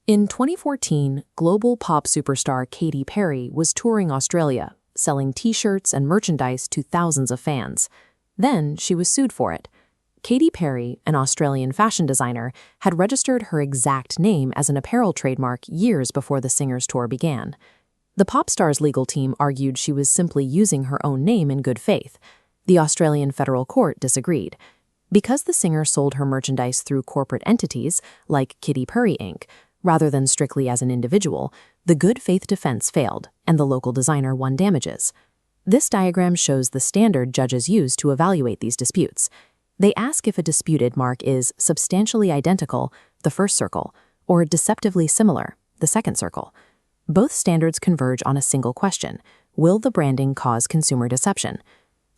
In 2014, global pop superstar Katy Perry was touring Australia, selling T-shirts and merchandise to thousands of fans. Then she was sued for it. Katy Perry, an Australian fashion designer, had registered her exact name as an apparel trademark years before the singer's tour began. The pop star's legal team argued she was simply using her own name in good faith. The Australian federal court disagreed. Because the singer sold her merchandise through corporate entities, like Katy Perry Inc., rather than strictly as an individual, the good faith defense failed, and the local designer won damages. This diagram shows the standard judges use to evaluate these disputes. They ask if a disputed mark is substantially identical, the first circle, or deceptively similar, the second circle. Both standards converge on a single question: will the branding cause consumer deception?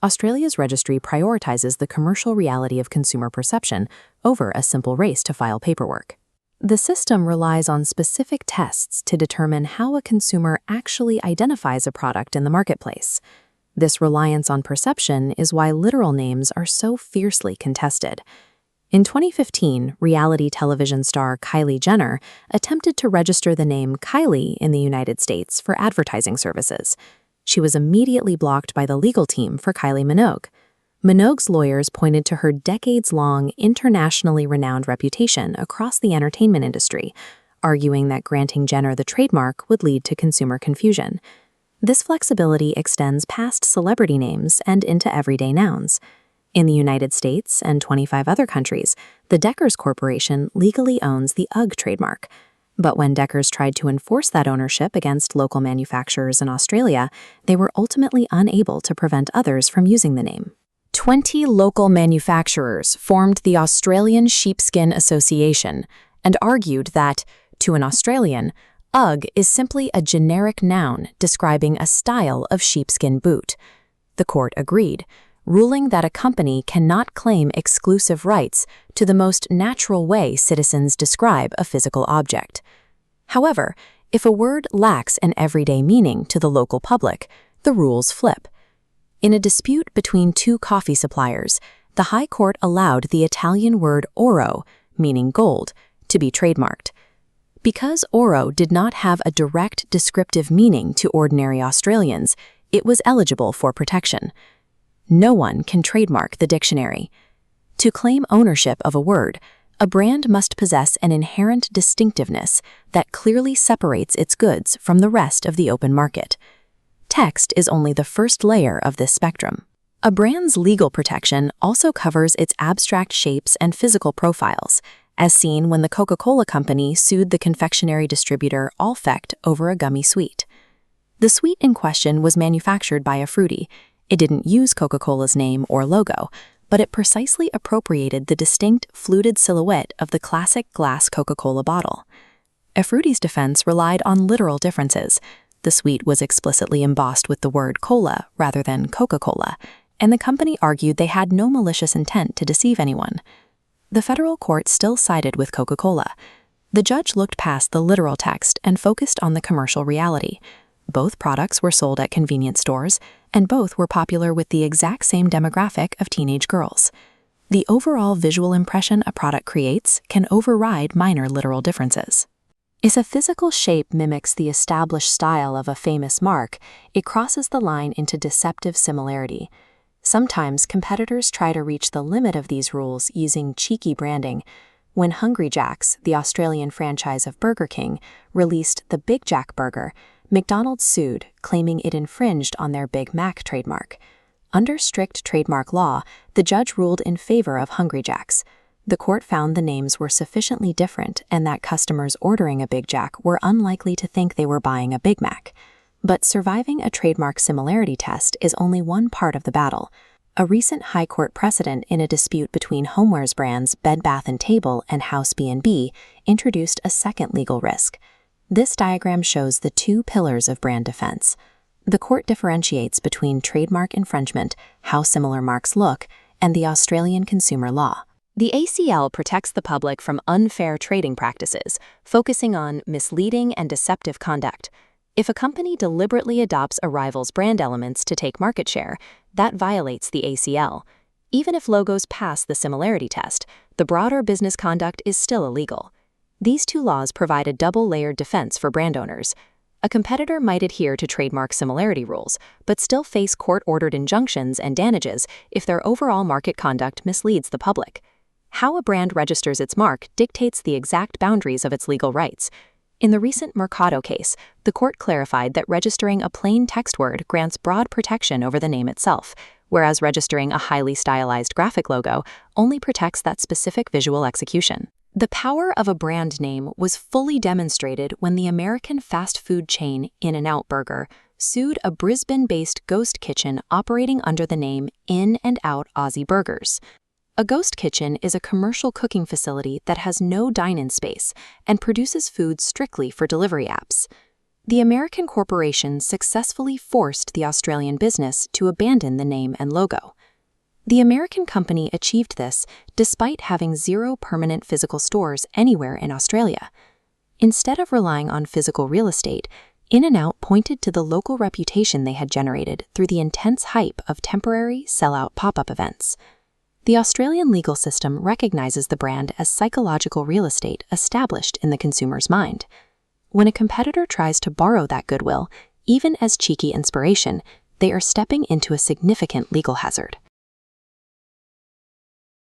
Australia's registry prioritizes the commercial reality of consumer perception over a simple race to file paperwork. The system relies on specific tests to determine how a consumer actually identifies a product in the marketplace. This reliance on perception is why literal names are so fiercely contested. In 2015, reality television star Kylie Jenner attempted to register the name Kylie in the United States for advertising services. She was immediately blocked by the legal team for Kylie Minogue. Minogue's lawyers pointed to her decades-long, internationally renowned reputation across the entertainment industry, arguing that granting Jenner the trademark would lead to consumer confusion. This flexibility extends past celebrity names and into everyday nouns. In the United States and 25 other countries, the Deckers Corporation legally owns the UGG trademark. But when Deckers tried to enforce that ownership against local manufacturers in Australia, they were ultimately unable to prevent others from using the name. 20 local manufacturers formed the Australian Sheepskin Association and argued that, to an Australian, UGG is simply a generic noun describing a style of sheepskin boot. The court agreed, ruling that a company cannot claim exclusive rights to the most natural way citizens describe a physical object. However, if a word lacks an everyday meaning to the local public, the rules flip. In a dispute between two coffee suppliers, the High Court allowed the Italian word oro, meaning gold, to be trademarked. Because oro did not have a direct descriptive meaning to ordinary Australians, it was eligible for protection. No one can trademark the dictionary. To claim ownership of a word, a brand must possess an inherent distinctiveness that clearly separates its goods from the rest of the open market. Text is only the first layer of this spectrum. A brand's legal protection also covers its abstract shapes and physical profiles, as seen when the Coca-Cola Company sued the confectionery distributor Allfect over a gummy sweet. The sweet in question was manufactured by a fruity. It didn't use Coca-Cola's name or logo, but it precisely appropriated the distinct fluted silhouette of the classic glass Coca-Cola bottle. A fruity's defense relied on literal differences. The sweet was explicitly embossed with the word cola rather than Coca-Cola, and the company argued they had no malicious intent to deceive anyone. The federal court still sided with Coca-Cola. The judge looked past the literal text and focused on the commercial reality. Both products were sold at convenience stores, and both were popular with the exact same demographic of teenage girls. The overall visual impression a product creates can override minor literal differences. If a physical shape mimics the established style of a famous mark, it crosses the line into deceptive similarity. Sometimes competitors try to reach the limit of these rules using cheeky branding. When Hungry Jack's, the Australian franchise of Burger King, released the Big Jack burger, McDonald's sued, claiming it infringed on their Big Mac trademark. Under strict trademark law, the judge ruled in favor of Hungry Jack's. The court found the names were sufficiently different and that customers ordering a Big Jack were unlikely to think they were buying a Big Mac. But surviving a trademark similarity test is only one part of the battle. A recent High Court precedent in a dispute between homewares brands Bed Bath & Table and House B&B introduced a second legal risk. This diagram shows the two pillars of brand defense. The court differentiates between trademark infringement, how similar marks look, and the Australian consumer law. The ACL protects the public from unfair trading practices, focusing on misleading and deceptive conduct. If a company deliberately adopts a rival's brand elements to take market share, that violates the ACL. Even if logos pass the similarity test, the broader business conduct is still illegal. These two laws provide a double-layered defense for brand owners. A competitor might adhere to trademark similarity rules, but still face court-ordered injunctions and damages if their overall market conduct misleads the public. How a brand registers its mark dictates the exact boundaries of its legal rights. In the recent Mercado case, the court clarified that registering a plain text word grants broad protection over the name itself, whereas registering a highly stylized graphic logo only protects that specific visual execution. The power of a brand name was fully demonstrated when the American fast food chain In-N-Out Burger sued a Brisbane-based ghost kitchen operating under the name In and Out Aussie Burgers. A ghost kitchen is a commercial cooking facility that has no dine-in space and produces food strictly for delivery apps. The American corporation successfully forced the Australian business to abandon the name and logo. The American company achieved this despite having 0 permanent physical stores anywhere in Australia. Instead of relying on physical real estate, In-N-Out pointed to the local reputation they had generated through the intense hype of temporary sell-out pop-up events. The Australian legal system recognizes the brand as psychological real estate established in the consumer's mind. When a competitor tries to borrow that goodwill, even as cheeky inspiration, they are stepping into a significant legal hazard.